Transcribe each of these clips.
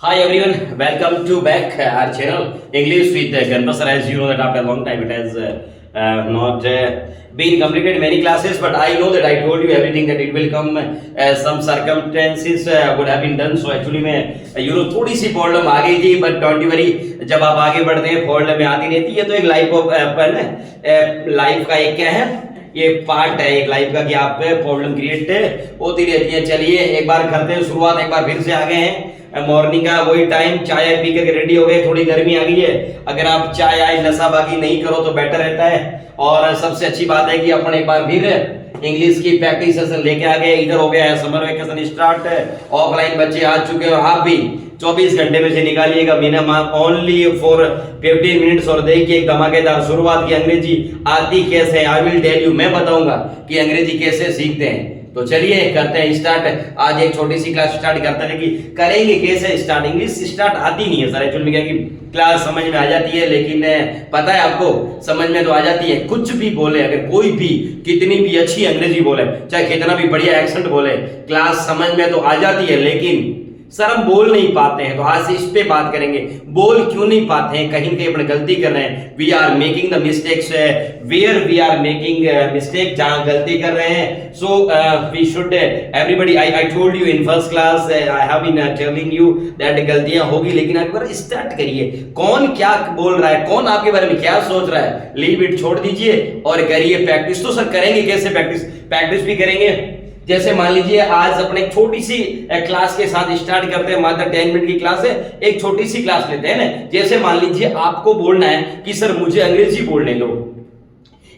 Hi everyone, welcome to back our channel English with Ganpa sir. As you know that after a long time it has not been completed many classes, but I know that I told you everything that it will come. Some circumstances would have been done. So actually मैं थोड़ी सी problem आ गई थी, but don't worry, जब आप आगे बढ़ते हैं problem आती रहती है. तो एक लाइफ का एक क्या है, ये पार्ट है एक लाइफ का कि आप पे प्रॉब्लम क्रिएट होती रहती है. चलिए एक बार करते हैं शुरुआत. एक बार फिर से आ गए हैं मॉर्निंग का वही टाइम, चाय पी करके रेडी हो गए. थोड़ी गर्मी आ गई है, अगर आप चाय आए नशाबागी नहीं करो तो बेटर रहता है. और सबसे अच्छी बात है कि अपन एक बार फिर इंग्लिश की प्रैक्टिस सेशन लेके आ गए. इधर हो गया है समर वेकेशन स्टार्ट, ऑफलाइन बच्चे आ चुके हैं. आप भी 24 घंटे में से निकालिएगा मिनिमम ओनली फॉर 15 मिनट्स और देखिए एक धमाकेदार शुरुआत की. अंग्रेजी आती कैसे है, आई विल टेल यू, मैं बताऊंगा कि अंग्रेजी कैसे सीखते हैं. तो चलिए करते हैं स्टार्ट. आज एक छोटी सी क्लास स्टार्ट करते हैं कि करेंगे कैसे स्टार्ट. इंग्लिश स्टार्ट आती नहीं है सर एक्चुअली में, क्या कि क्लास समझ में आ जाती है, लेकिन पता है आपको समझ में तो आ जाती है. कुछ भी बोले, अगर कोई भी कितनी भी अच्छी अंग्रेजी बोले, चाहे कितना भी बढ़िया एक्सेंट बोले, क्लास समझ में तो आ जाती है. लेकिन सर हम बोल नहीं पाते हैं. तो आज इस पे बात करेंगे, बोल क्यों नहीं पाते हैं, कहीं कहीं अपने गलती कर रहे हैं. We are making the mistakes where we are making mistake, जहां गलती कर रहे हैं. So we should everybody, I told you in first class, I have been telling you that गलतियां होगी, लेकिन एक बार स्टार्ट करिए. कौन क्या बोल रहा है, कौन आपके बारे में क्या सोच रहा है, लीव इट, छोड़ दीजिए और करिए प्रैक्टिस. तो सर करेंगे कैसे प्रैक्टिस भी करेंगे. जैसे मान लीजिए आज अपने छोटी सी क्लास के साथ स्टार्ट करते हैं. मात्र 10 मिनट की क्लास है, एक छोटी सी क्लास लेते हैं ना. जैसे मान लीजिए आपको बोलना है कि सर मुझे अंग्रेजी बोलने दो.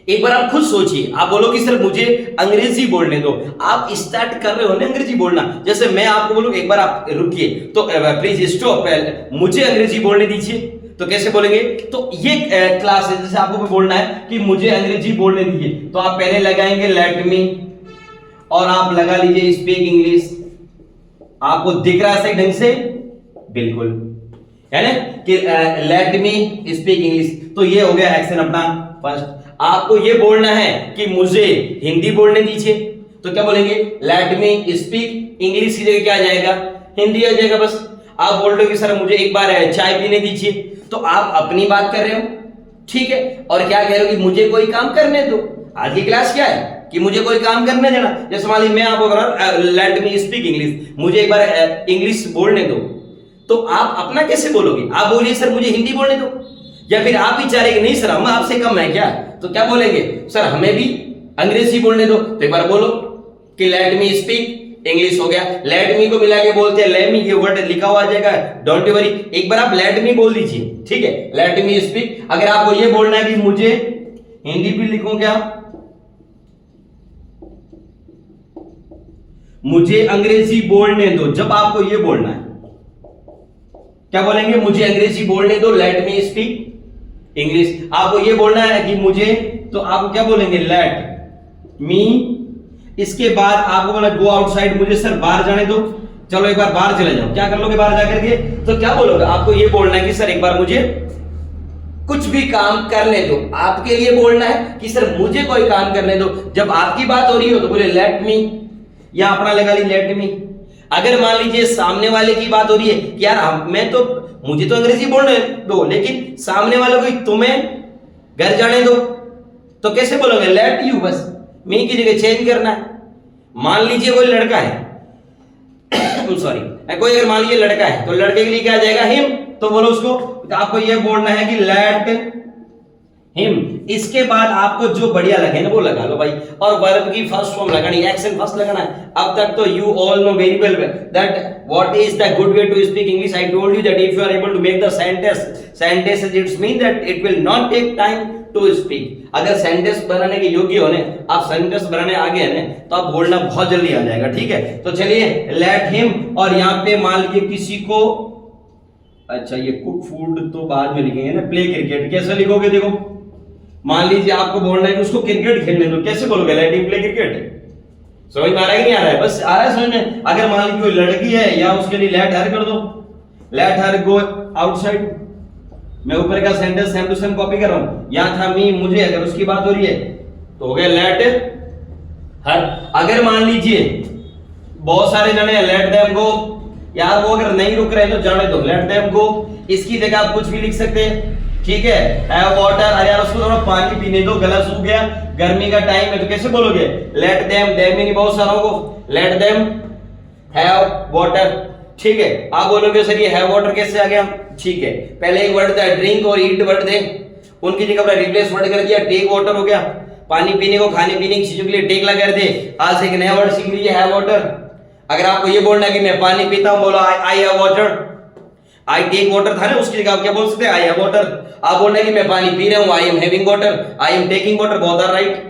एक बार आप खुद सोचिए, आप बोलो कि सर मुझे अंग्रेजी बोलने दो. आप स्टार्ट कर रहे हो ना अंग्रेजी बोलना. जैसे मैं आपको बोलूं एक बार आप रुकिए, तो प्लीज स्टॉप, मुझे अंग्रेजी बोलने दीजिए. तो कैसे बोलेंगे. तो ये क्लास है, जैसे आपको बोलना है कि मुझे अंग्रेजी बोलने दीजिए, तो आप पहले लगाएंगे लेट मी और आप लगा लीजिए स्पीक इंग्लिश. आपको दिख रहा है सही ढंग से, बिल्कुल है ना कि लेट मी स्पीक इंग्लिश. तो ये हो गया एक्शन अपना फर्स्ट. आपको ये बोलना है कि मुझे हिंदी बोलने दीजिए, तो क्या बोलेंगे, लेट मी स्पीक इंग्लिश की जगह क्या आ जाएगा, हिंदी आ जाएगा. बस आप बोल रहे हो कि सर मुझे एक बार चाय पीने दीजिए, तो आप अपनी बात कर रहे हो, ठीक है. और क्या कह रहे हो कि मुझे कोई काम करने दो. आज की क्लास क्या है कि मुझे कोई काम करने देना. जैसे मान लीजिए मैं आपको कह रहा हूं लेट मी स्पीक इंग्लिश, मुझे एक बार इंग्लिश बोलने दो, तो आप अपना कैसे बोलोगे. आप बोलिए सर मुझे हिंदी बोलने दो, या फिर आप ही चाह रहे नहीं सर हम आपसे कम है क्या, तो क्या बोलेंगे, सर हमें भी अंग्रेजी बोलने दो. तो एक बार बोलो कि लेट मी स्पीक इंग्लिश. हो गया. लेट मी को मिला के बोलते हैं लेट मी, ये वर्ड लिखा हुआ आ जाएगा, डोंट वरी. एक बार आप लेट मी बोल दीजिए, ठीक है, लेट मी स्पीक. अगर आपको ये बोलना है कि मुझे हिंदी भी लिखूं क्या, मुझे अंग्रेजी बोलने दो. जब आपको ये बोलना है क्या बोलेंगे, मुझे अंग्रेजी बोलने दो, लेट मी स्पीक इंग्लिश. आपको ये बोलना है कि मुझे, तो आप क्या बोलेंगे, लेट मी. इसके बाद आपको बोला गो आउटसाइड, मुझे सर बाहर जाने दो. चलो एक बार बाहर चले जाओ. क्या कर लोगे बाहर जाकर के, तो क्या बोलोगे, आपको ये बोलना है कि सर एक बार मुझे कुछ भी काम करने दो. आपके लिए बोलना है कि सर मुझे कोई काम करने दो. जब आपकी बात हो रही हो तो बोले लेट मी, या अपना लगा ली लेट मी. अगर मान लीजिए सामने वाले की बात हो रही है कि यार मैं तो, मुझे तो अंग्रेजी बोलने दो, लेकिन सामने वाले को तुम्हें घर जाने दो, तो कैसे बोलोगे, लेट यू. बस मी की जगह चेंज करना है. मान लीजिए कोई लड़का है सॉरी कोई अगर मान लीजिए लड़का है, तो लड़के के लिए क्या आ जाएगा, हिम. तो बोलो उसको, तो आपको यह बोलना है कि लेट हिम. इसके बाद आपको जो बढ़िया लगे ना वो लगा लो भाई. और वर्ब की फर्स्ट फॉर्म लगानी है, एक्शन फर्स्ट लगाना है. अब तक तो you all know very well that what is the good way to speak English. I told you that if you are able to make the sentences it's mean that it will not take time to speak. अगर sentence बनाने के योग्य होने, आप sentence बनाने आगे हैं तो आप बोलना बहुत जल्दी आ जाएगा, ठीक है. तो चलिए लेट हिम, और यहाँ पे मान लीजिए किसी को, अच्छा ये कुक फूड तो बाद में लिखेंगे ना, प्ले क्रिकेट. कैसे लिखोगे, देखो मान लीजिए आपको बोलना है कि उसको क्रिकेट खेलने दो, कैसे बोलोगे, लेट हिम प्ले क्रिकेट. समझ में आ रहा है कि नहीं आ रहा है, बस आ रहा है समझ में. अगर मान लीजिए कोई लड़की है, या उसके लिए लेट हर कर दो, लेट हर गो आउटसाइड. मैं ऊपर का sentence same to same copy कर रहा हूं. यहां था मी, मुझे, अगर उसकी बात हो रही है तो हो गया लेट हर. अगर मान लीजिए बहुत सारे जने लेट देम गो, यार वो अगर नहीं रुक रहे तो जाने दो, लेट देम गो। इसकी जगह आप कुछ भी लिख सकते हैं, ठीक है। हैव वाटर, अरे यार उसको थोड़ा पानी पीने दो, गला सूख गया, गर्मी का टाइम है, तो कैसे बोलोगे? लेट देम, देम नहीं बहुत सारों को, लेट देम हैव वाटर, ठीक है। आप बोलोगे सर ये हैव वाटर कैसे आ गया? ठीक है, पहले एक वर्ड था ड्रिंक और ईट वर्ड थे, उनकी जगह पर रिप्लेस वर्ड कर दिया, टेक वाटर हो गया। पानी पीने को, खाने पीने की चीजों के लिए टेक लगा थे, आज एक नया वर्ड सीख लीजिए हैव वाटर। अगर आपको ये बोलना है कि मैं पानी पीता हूं, बोलो I have water. I take water था ना, उसकी जगह आप क्या बोल सकते हैं? I have water. आप बोल रहे हैं कि मैं पानी पी रहा हूं, I am having water, I am taking water, both are right.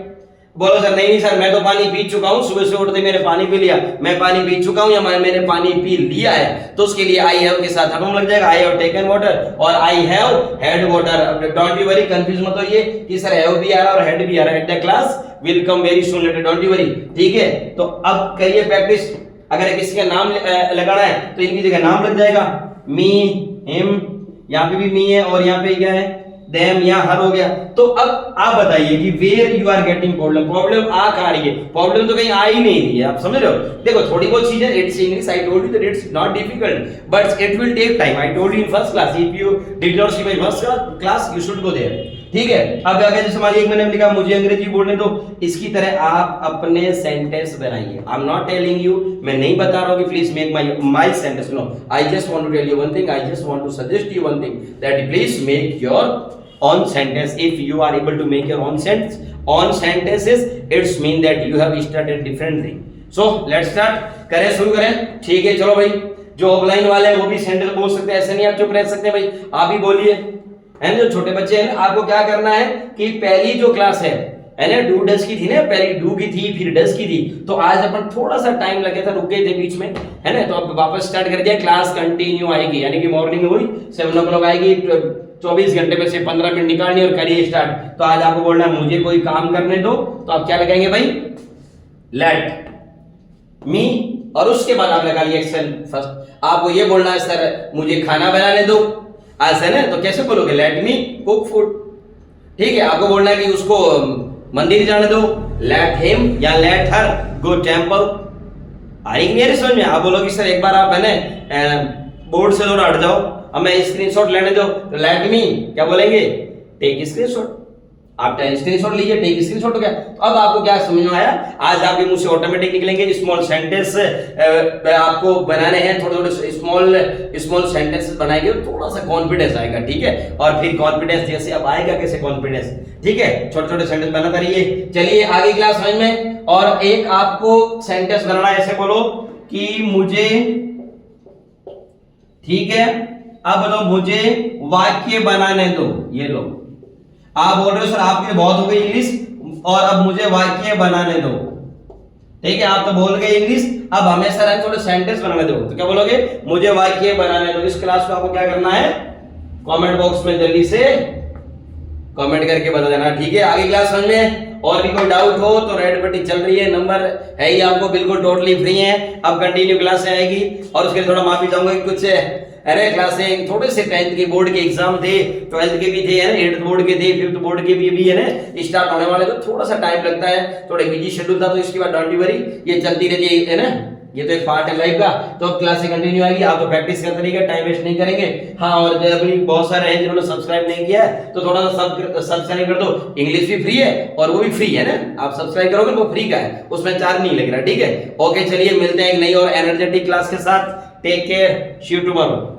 बोलो सर नहीं सर मैं तो पानी पी चुका हूं, सुबह से उठते मैंने पानी पी लिया, मैं पानी पी चुका हूं या मैंने पानी पी लिया है, तो उसके लिए आई हैव के साथ हम लग जाएगा, आई हैव टेकन वाटर और I have had water. Don't you worry, confuse मत होइए कि सर हैव भी आ रहा है और हैड भी आ रहा है, at the class will come very soon, don't you worry, ठीक है। तो अब करिए प्रैक्टिस, अगर किसी का नाम लगाना है तो इनकी जगह नाम लग जाएगा, मी, हिम, यहाँ पे भी मी है और यहाँ पे क्या है? देम, या हर हो गया। तो अब आप बताइए कि where you are getting problem, problem आ कहां रही है? प्रॉब्लम तो कहीं आ ही नहीं रही है, आप समझ रहे हो? देखो थोड़ी बहुत चीजें, it's English, I told you that it's not difficult but it will take time. I told you in first class, if you did not see my first class you should go there, ठीक है। अब आगे जैसे मान लीजिए मैंने लिखा मुझे अंग्रेजी बोलने दो, इसकी तरह आप अपने सेंटेंस बनाइए। I am not telling you, मैं नहीं बता रहा हूं कि please make my sentence, no, I just want to tell you one thing, I just want to suggest you one thing that please make your own sentence. If you are able to make your own sentences, it's mean that you have started different thing. So let's start, करें, शुरू करें, ठीक है। चलो भाई, जो offline वाले हैं वो भी सेंटेंस बोल सकते हैं, ऐसे नहीं आप चुप रह सकते भाई, आप ही बोलिए, है ना। जो छोटे बच्चे हैं आपको क्या करना है कि पहली जो क्लास है ना, डू डस की थी ना, पहली डू की थी फिर डस की थी, तो आज अपन थोड़ा सा टाइम लगे था, रुक गए थे बीच में, है ना। तो अब वापस स्टार्ट कर दिया, क्लास कंटिन्यू आएगी, यानी कि मॉर्निंग में हुई 7 o'clock आएगी, 24 घंटे में से 15 मिनट निकालनी और करिए स्टार्ट। तो आज आपको बोलना है मुझे कोई काम करने दो, तो आप क्या लगाएंगे भाई? लेट मी, और उसके बाद आप लगा लिए एक्शन फर्स्ट। आपको ये बोलना है सर मुझे खाना बनाने दो, आज है ना, तो कैसे बोलोगे? लेट मी कुक फूड, ठीक है। आपको बोलना है कि उसको मंदिर जाने दो, लेट हिम या लेट हर गो टेंपल। आएगी मेरे समझ में? आप बोलोगे सर एक बार आप है ना बोर्ड से थोड़ा हट जाओ, अब मैं स्क्रीनशॉट लेने दो, तो लेट मी क्या बोलेंगे? Take screenshot. आप स्क्रीनशॉट लीजिए, टेक स्क्रीनशॉट हो गया। तो अब आपको क्या समझ में आया? आज आपके मुंह से ऑटोमेटिक निकलेंगे स्मॉल सेंटेंस आपको बनाने हैं, थोड़े थोड़े स्मॉल सेंटेंसेस बनाएंगे, थोड़ा सा कॉन्फिडेंस आएगा, ठीक है। और फिर कॉन्फिडेंस जैसे अब आएगा, कैसे कॉन्फिडेंस, ठीक है। छोटे छोटे सेंटेंस बनाता रहिए। चलिए आगे क्लास समझ में। और एक आपको सेंटेंस बनाना है, ऐसे बोलो कि मुझे, ठीक है, अब बताओ मुझे वाक्य बनाने दो। ये लो, आप बोल रहे हो सर आपके बहुत हो गई इंग्लिश और अब मुझे वाक्य बनाने दो, ठीक है। आप तो बोल गए इंग्लिश, अब हमें सर थोड़े सेंटेंस बनाने दो, तो क्या बोलोगे? मुझे वाक्य बनाने दो। इस क्लास को आपको क्या करना है? कमेंट बॉक्स में जल्दी से कमेंट करके बता देना, ठीक है। आगे क्लास समझ में और भी कोई डाउट हो तो रेड बटन चल रही है, नंबर है ही आपको, बिल्कुल टोटली फ्री है। अब कंटिन्यू क्लास आएगी और उसके लिए थोड़ा माफी चाहूंगा कि कुछ अरे क्लासें थोड़े से 10th के बोर्ड के एग्जाम थे, 12th के भी थे, है ना, 8th बोर्ड के थे, 5th बोर्ड के भी है ना, स्टार्ट होने वाले, तो थोड़ा सा टाइम लगता है, थोड़े बिजी शेड्यूल था, तो इसके बाद डोंट वरी, ये चलती रहती है ना, ये तो एक पार्ट है लाइफ का। तो अब क्लासें कंटिन्यू आएगी, आप तो प्रैक्टिस करते रहिएगा, टाइम वेस्ट नहीं करेंगे। हाँ, और अभी बहुत सारे हैं जिन्होंने सब्सक्राइब नहीं किया है, तो थोड़ा सा सब्सक्राइब कर दो। इंग्लिश भी फ्री है और वो भी फ्री है ना, आप सब्सक्राइब करोगे वो फ्री का है, उसमें चार्ज नहीं लग रहा, ठीक है। ओके, चलिए मिलते हैं एक नई और एनर्जेटिक क्लास के साथ। Take care, see you tomorrow.